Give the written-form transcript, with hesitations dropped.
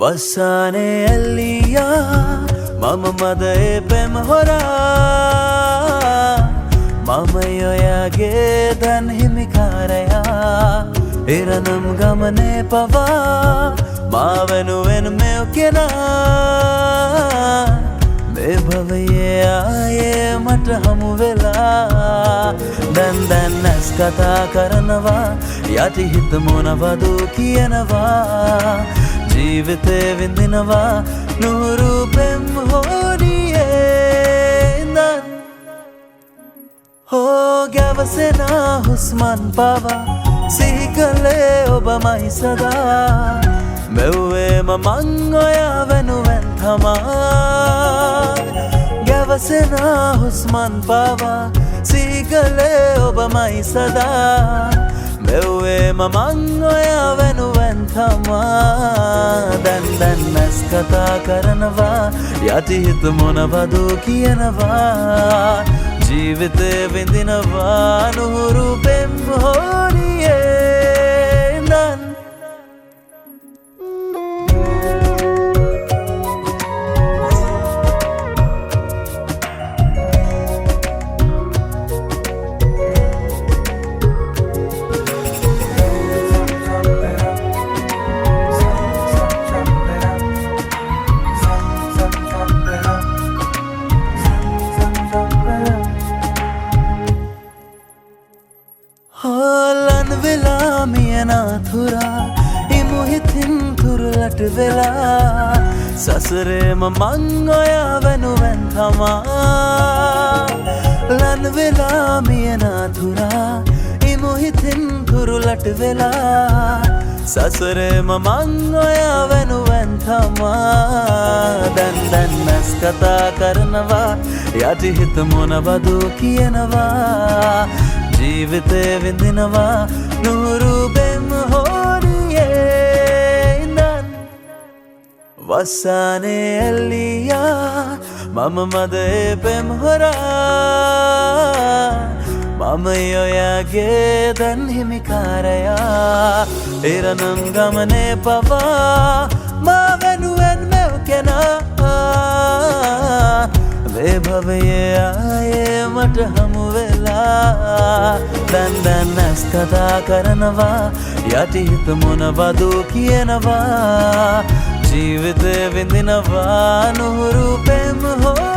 වස්සානේ ඇල්ලියා මම මදේ පෙම් හොරා මම ඔයාගේ දන් හිමිකාරයා එරනම් ගමනේ පවා මා වෙනුවෙන් මෙව කෙනා මේ භවයේ ආයේ මට හමු වෙලා දැන් ඇස් කතා කරනවා යටිහිත මොනවද කියනවා ජීවිතේ විඳිනවා නුහුරු පෙම් හොරියේ නන් හෝ ගැවසෙනා හුස්මන් පවා සිහි කළේ ඔබමයි සදා මෙව්වේම මං ඔයා වෙනුවෙන් තමා ගැවසෙනා හුස්මන් පවා සිහි කළේ ඔබමයි සදා මෙව්වේම මං ඔයා වෙනුවෙන් තමා දැන් ඇස් කතා කරනවා යටිහිත මොනවද කියනවා ජීවිතේ විඳිනවා නුහුරු පෙම් හොරියේ නන් ලන් වෙලා මියනාතුරා ඉමුහිතින් තුරුලට වෙලා සසරේම මං ඔයා වෙනුවෙන් තමා ලන් වෙලා මියනාතුරා ඉමුහිතින් තුරුලට වෙලා සසරේම මං ඔයා වෙනුවෙන් තමා දැන් ඇස් කතා කරනවා යටිහිත මොනවද කියනවා ජීවිතේ විඳිනවා නුහුරු පෙම් හොරියේ නන් වස්සානේ ඇල්ලියා මම මදේ පෙම් හොරා මම ඔයාගේ දන් හිමිකාරයා එරනම් ගමනේ පවා මා වෙනුවෙන් මෙව කෙනා මේ භවයේ ආයේ මට හමු වෙලා දැන් ඇස් කතා කරනවා යටිහිත මොනවද කියනවා ජීවිතේ විඳිනවා නුහුරු පෙම් හොරා